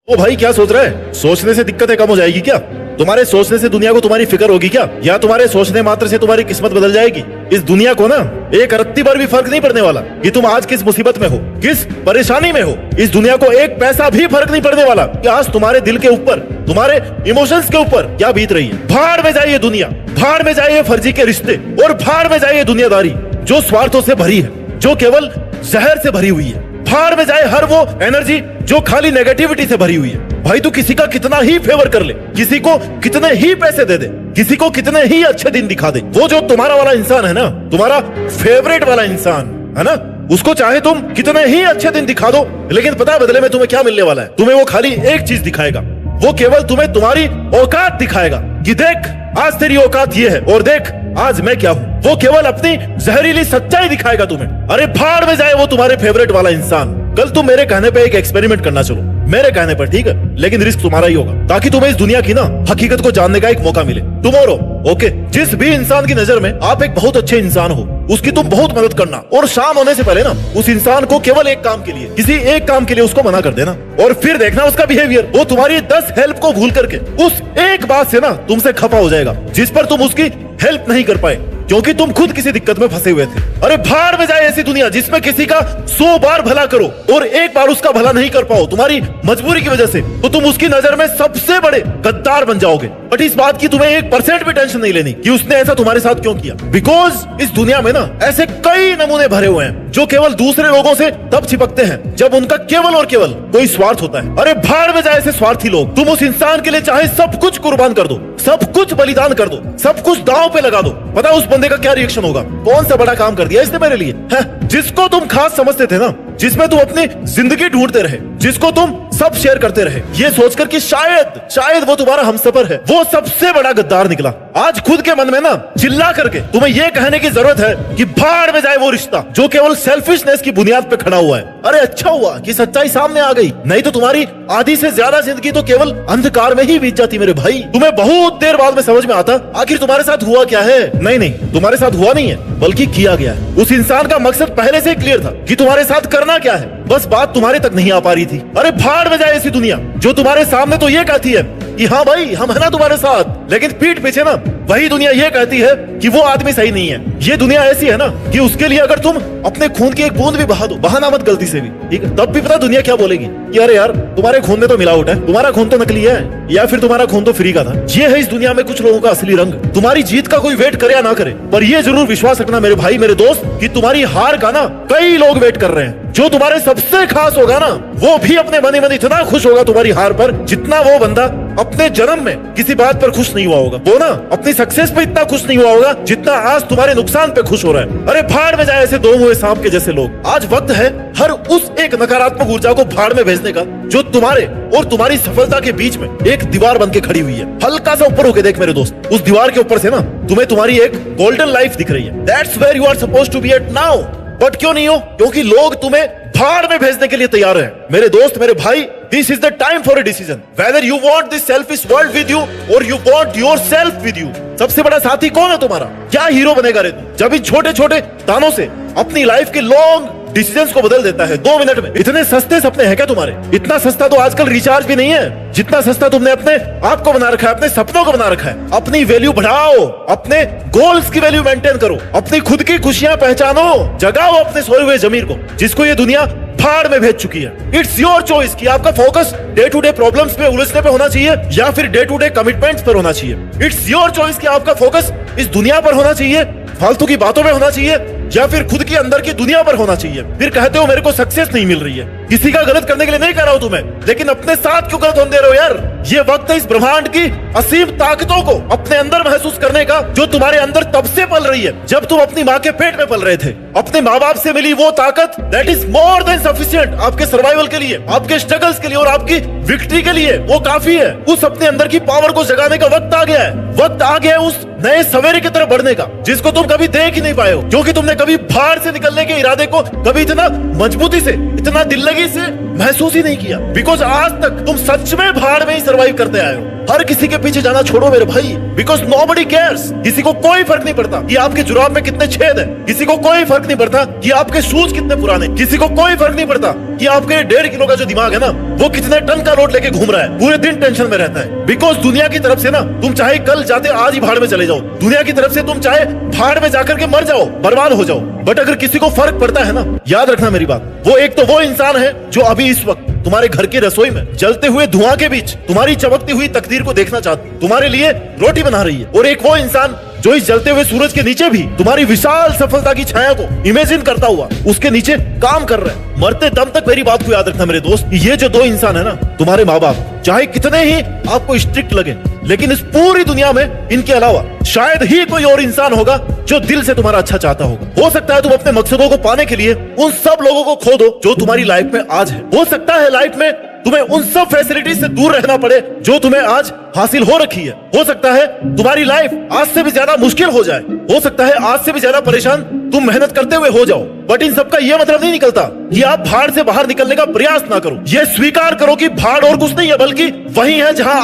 ओ भाई, क्या सोच रहा है? सोचने से दिक्कतें कम हो जाएगी क्या? तुम्हारे सोचने से दुनिया को तुम्हारी फिक्र होगी क्या? या तुम्हारे सोचने मात्र से तुम्हारी किस्मत बदल जाएगी? इस दुनिया को ना एक रत्ती भर भी फर्क नहीं पड़ने वाला कि तुम आज किस मुसीबत में हो, किस परेशानी में हो। इस दुनिया को एक पैसा भी फर्क नहीं पड़ने वाला कि आज तुम्हारे दिल के ऊपर, तुम्हारे इमोशंस के ऊपर क्या बीत रही है। भाड़ में जाए ये दुनिया, भाड़ में जाए ये फर्जी के रिश्ते, और भाड़ में जाए ये दुनियादारी जो स्वार्थों से भरी है, जो केवल जहर से भरी हुई है। भाड़ में जाए हर वो एनर्जी जो खाली नेगेटिविटी से भरी हुई है। भाई तू किसी का कितना ही फेवर कर ले, किसी को कितने ही पैसे दे दे, किसी को कितने ही अच्छे दिन दिखा दे, वो जो तुम्हारा वाला इंसान है ना, तुम्हारा फेवरेट वाला इंसान है ना, उसको चाहे तुम कितने ही अच्छे दिन दिखा दो, लेकिन पता है बदले में तुम्हें क्या मिलने वाला है? तुम्हें वो खाली एक चीज दिखाएगा, वो केवल तुम्हें तुम्हारी औकात दिखाएगा कि देख आज तेरी औकात ये है और देख आज मैं क्या हूँ। वो केवल अपनी जहरीली सच्चाई दिखाएगा तुम्हें। अरे भाड़ में जाए वो तुम्हारे फेवरेट वाला इंसान। कल तुम मेरे कहने पे एक एक्सपेरिमेंट करना चलो, मेरे कहने पर, ठीक है? लेकिन रिस्क तुम्हारा ही होगा, ताकि तुम्हें इस दुनिया की ना हकीकत को जानने का एक मौका मिले। Tomorrow, okay? जिस भी इंसान की नजर में आप एक बहुत अच्छे इंसान हो, उसकी तुम बहुत मदद करना, और शाम होने से पहले ना उस इंसान को केवल एक काम के लिए, किसी एक काम के लिए उसको मना कर देना, और फिर देखना उसका बिहेवियर, वो तुम्हारी 10 हेल्प को भूल करके उस एक बात से ना तुमसे खफा हो जाएगा जिस पर तुम उसकी हेल्प नहीं कर पाए, क्योंकि तुम खुद किसी दिक्कत में फंसे हुए थे। अरे भाड़ में जाए ऐसी दुनिया जिसमें किसी का 100 बार भला करो और एक बार उसका भला नहीं कर पाओ तुम्हारी मजबूरी की वजह से, तो तुम उसकी नजर में सबसे बड़े गद्दार बन जाओगे। बट इस बात की तुम्हें 1% भी टेंशन नहीं लेनी कि उसने ऐसा तुम्हारे साथ क्यों किया, बिकॉज इस दुनिया में ना ऐसे कई नमूने भरे हुए हैं जो केवल दूसरे लोगों से तब चिपकते हैं जब उनका केवल और केवल कोई स्वार्थ होता है। अरे भाड़ में जाए ऐसे स्वार्थी लोग। तुम उस इंसान के लिए चाहे सब कुछ कुर्बान कर दो, सब कुछ बलिदान कर दो, सब कुछ दांव पे लगा दो, पता है उस बंदे का क्या रिएक्शन होगा? कौन सा बड़ा काम कर दिया इसने मेरे लिए, है? जिसको तुम खास समझते थे ना, जिसमें तुम अपनी जिंदगी ढूंढते रहे, जिसको तुम सब शेयर करते रहे, ये सोचकर कि शायद वो तुम्हारा हमसफर है, वो सबसे बड़ा गद्दार निकला। आज खुद के मन में ना चिल्ला करके तुम्हें ये कहने की जरूरत है कि भाड़ में जाए वो रिश्ता जो केवल सेल्फिशनेस की बुनियाद पे खड़ा हुआ है। अरे अच्छा हुआ कि सच्चाई सामने आ गई, नहीं तो तुम्हारी आधी से ज्यादा जिंदगी तो केवल अंधकार में ही बीत जाती मेरे भाई। तुम्हें बहुत देर बाद में समझ में आता आखिर तुम्हारे साथ हुआ क्या है। नहीं, तुम्हारे साथ हुआ नहीं है, बल्कि किया गया है। उस इंसान का मकसद पहले से क्लियर था कि तुम्हारे साथ करना क्या है, बस बात तुम्हारे तक नहीं आ पा रही थी। अरे भाड़ में जाए ऐसी दुनिया जो तुम्हारे सामने तो ये कहती है कि हाँ भाई हम है ना तुम्हारे साथ, लेकिन पीठ पीछे ना वही दुनिया ये कहती है कि वो आदमी सही नहीं है। ये दुनिया ऐसी है ना कि उसके लिए अगर तुम अपने खून की एक बूंद भी बहा दो, बहाना मत गलती से भी, ठीक है? तब भी पता दुनिया क्या बोलेगी कि अरे यार तुम्हारे खून में तो मिलावट है, तुम्हारा खून तो नकली है, या फिर तुम्हारा खून तो फ्री का था। ये है इस दुनिया में कुछ लोगों का असली रंग। तुम्हारी जीत का कोई वेट करे या ना करे, पर ये जरूर विश्वास रखना मेरे भाई मेरे दोस्त कि तुम्हारी हार का ना कई लोग वेट कर रहे हैं। जो तुम्हारे सबसे खास होगा ना, वो भी अपने मन ही मन इतना खुश होगा तुम्हारी हार पर जितना वो बंदा अपने जन्म में किसी बात पर खुश नहीं हुआ होगा। वो ना अपनी सक्सेस पे इतना खुश नहीं हुआ होगा जितना आज तुम्हारे नुकसान पे खुश हो रहा है। अरे भाड़ में जाए ऐसे दो मुंहे सांप के जैसे लोग। आज वक्त है हर उस एक नकारात्मक ऊर्जा को भाड़ में भेजने का जो तुम्हारे और तुम्हारी सफलता के बीच में एक दीवार बन के खड़ी हुई है। हल्का सा ऊपर होके देख मेरे दोस्त, उस दीवार के ऊपर से ना तुम्हें तुम्हारी एक गोल्डन लाइफ दिख रही है। That's where you are supposed to be at now. But क्यों नहीं हो? क्योंकि लोग तुम्हें भाड़ में भेजने के लिए तैयार हैं। मेरे दोस्त मेरे भाई, this is the time for a decision, whether you want this selfish world with you और you want yourself with you. सबसे बड़ा साथी कौन है तुम्हारा? क्या हीरो बनेगा रे तू जब इन छोटे छोटे तानों से अपनी लाइफ के लॉन्ग डिसीजंस को बदल देता है 2 मिनट में? इतने सस्ते सपने हैं क्या तुम्हारे? इतना सस्ता तो आजकल रिचार्ज भी नहीं है जितना सस्ता तुमने अपने आप को बना रखा है, अपने सपनों को बना रखा है। अपनी वैल्यू बढ़ाओ, अपने गोल्स की वैल्यू मेंटेन करो, अपनी खुद की खुशियां पहचानो, जगाओ अपने सोए हुए जमीर को जिसको ये दुनिया भाड़ में भेज चुकी है। इट्स योर चॉइस कि आपका focus day to day problems पे उलझने पे होना चाहिए या फिर डे टू डे कमिटमेंट्स पर होना चाहिए। इट्स योर चॉइस कि आपका फोकस इस दुनिया पर होना चाहिए, फालतू की बातों में होना चाहिए, या फिर खुद की अंदर की दुनिया पर होना चाहिए। फिर कहते हो मेरे को सक्सेस नहीं मिल रही है। किसी का गलत करने के लिए नहीं कर रहा हूं तुम्हें, लेकिन अपने साथ क्यों गलत होने दे रहे हो यार? ये वक्त है इस ब्रह्मांड की असीम ताकतों को अपने अंदर महसूस करने का जो तुम्हारे अंदर तब से पल रही है जब तुम अपनी माँ के पेट में पल रहे थे। अपने माँ बाप से मिली वो ताकत that is more than sufficient आपके सर्वाइवल के लिए, आपके स्ट्रगल्स के लिए और आपकी विक्ट्री के लिए। वो काफी है। उस अपने अंदर की पावर को जगाने का वक्त आ गया है। वक्त आ गया है उस नए सवेरे की तरफ बढ़ने का जिसको तुम कभी देख ही नहीं पाए हो, क्योंकि तुमने कभी भाड़ से निकलने के इरादे को कभी इतना मजबूती से, इतना दिल लगी से महसूस ही नहीं किया, बिकॉज आज तक तुम सच में भाड़ में ही सर्वाइव करते आए हो। हर किसी के पीछे जाना छोड़ो मेरे भाई, बिकॉज नोबडी केयर्स। किसी को कोई फर्क नहीं पड़ता कि आपके जुराब में कितने छेद है, किसी को कोई फर्क नहीं पड़ता कि आपके शूज कितने पुराने, किसी को कोई फर्क नहीं पड़ता कि आपके 1.5 किलो का जो दिमाग है ना, वो कितने टन का लोड लेके घूम रहा है, पूरे दिन टेंशन में रहता है। बिकॉज दुनिया की तरफ से ना, तुम चाहे कल जाते आज ही भाड़ में चले जाओ, दुनिया की तरफ से तुम चाहे भाड़ में जाकर के मर जाओ, बर्बाद हो जाओ, बट अगर किसी को फर्क पड़ता है ना, याद रखना मेरी बात, वो एक तो वो इंसान है जो अभी इस वक्त तुम्हारे घर की रसोई में जलते हुए धुआं के बीच तुम्हारी चमकती हुई तकदीर को देखना चाहती, तुम्हारे लिए रोटी बना रही है, और एक वो इंसान जो इस जलते हुए सूरज के नीचे भी तुम्हारी विशाल सफलता की छाया को इमेजिन करता हुआ उसके नीचे काम कर रहा है। मरते दम तक मेरी बात को याद रखना मेरे दोस्त, ये जो 2 इंसान है ना, तुम्हारे माँ बाप, चाहे कितने ही आपको स्ट्रिक्ट लगे, लेकिन इस पूरी दुनिया में इनके अलावा शायद ही कोई और इंसान होगा जो दिल से तुम्हारा अच्छा चाहता होगा। हो सकता है तुम अपने मकसदों को पाने के लिए उन सब लोगों को खो दो जो तुम्हारी लाइफ में आज है। हो सकता है लाइफ में तुम्हें उन सब फैसिलिटीज से दूर रहना पड़े जो तुम्हें आज हासिल हो रखी है। हो सकता है तुम्हारी लाइफ आज से भी ज्यादा मुश्किल हो जाए, हो सकता है आज से भी ज्यादा परेशान तुम मेहनत करते हुए हो जाओ, बट इन सबका यह मतलब नहीं निकलता कि आप भाड़ से बाहर निकलने का प्रयास ना करो। ये स्वीकार करो कि भाड़ और कुछ नहीं है, बल्कि वही है जहां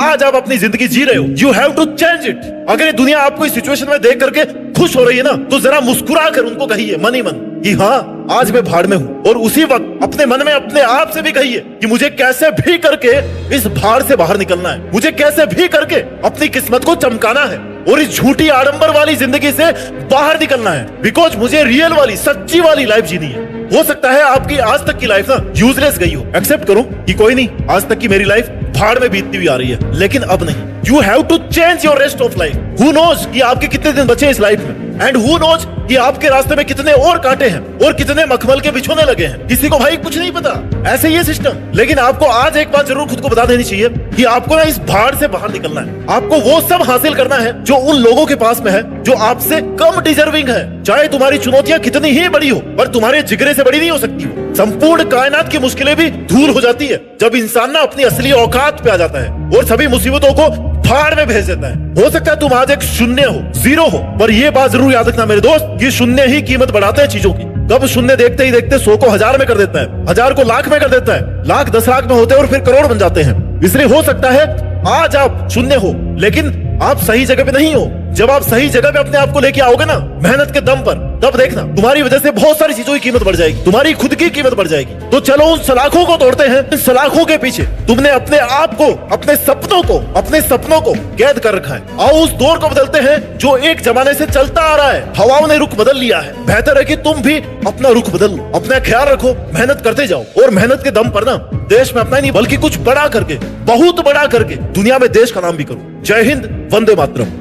आज आप अपनी जिंदगी जी रहे हो। You have to change it. अगर ये दुनिया आपको इस सिचुएशन में देख करके खुश हो रही है ना, तो जरा मुस्कुरा कर उनको कहिए मन ही मन कि हाँ, आज मैं भाड़ में हूँ, और उसी वक्त अपने मन में अपने आप से भी कहिए कि मुझे कैसे भी करके इस भाड़ से बाहर निकलना है, मुझे कैसे भी करके अपनी किस्मत को चमकाना है और इस झूठी आडंबर वाली जिंदगी से बाहर निकलना है, बिकॉज मुझे रियल वाली सच्ची वाली लाइफ जीनी है। हो सकता है आपकी आज तक की लाइफ ना यूजलेस गई हो, एक्सेप्ट करो कि कोई नहीं, आज तक की मेरी लाइफ भाड़ में बीतती हुई आ रही है, लेकिन अब नहीं। You have to change your rest of life. Who knows कि आपके कितने दिन बचे इस लाइफ में, एंड हु नोज कि आपके रास्ते में कितने और कांटे हैं और कितने मखमल के बिछोने लगे हैं। किसी को भाई कुछ नहीं पता, ऐसे ही सिस्टम। लेकिन आपको आज एक बात जरूर खुद को बता देनी चाहिए कि आपको ना इस भाड़ से बाहर निकलना है। आपको वो सब हासिल करना है जो उन लोगों के पास में है जो आपसे कम डिजर्विंग है। चाहे तुम्हारी चुनौतियां कितनी ही बड़ी हो, पर तुम्हारे जिगरे से बड़ी नहीं हो सकती हो। संपूर्ण कायनात की मुश्किलें भी दूर हो जाती है जब इंसान ना अपनी असली औकात पे आ जाता है और सभी मुसीबतों को भाड़ में भेज देता है। हो सकता है तुम आज एक शून्य हो, 0 हो, पर यह बात जरूर याद रखना मेरे दोस्त, ये शून्य ही कीमत बढ़ाते हैं चीजों की। कब शून्य देखते ही देखते 100 को 1000 में कर देता है, 1000 को लाख में कर देता है, लाख 10 लाख में होते हैं और फिर करोड़ बन जाते हैं। इसलिए हो सकता है आज आप शून्य हो, लेकिन आप सही जगह पे नहीं हो। जब आप सही जगह पे अपने आप को लेके आओगे ना, मेहनत के दम पर, तब देखना तुम्हारी वजह से बहुत सारी चीजों की कीमत बढ़ जाएगी, तुम्हारी खुद की कीमत बढ़ जाएगी। तो चलो उन सलाखों को तोड़ते हैं। इन सलाखों के पीछे तुमने अपने आप को, अपने सपनों को कैद कर रखा है। आओ उस दौर को बदलते हैं जो एक जमाने से चलता आ रहा है। हवाओं ने रुख बदल लिया है, बेहतर है कि तुम भी अपना रुख बदल लो। अपना ख्याल रखो, मेहनत करते जाओ, और मेहनत के दम पर ना देश में अपना ही नहीं बल्कि कुछ बड़ा करके, बहुत बड़ा करके दुनिया में देश का नाम भी करो। जय हिंद, वंदे मातरम।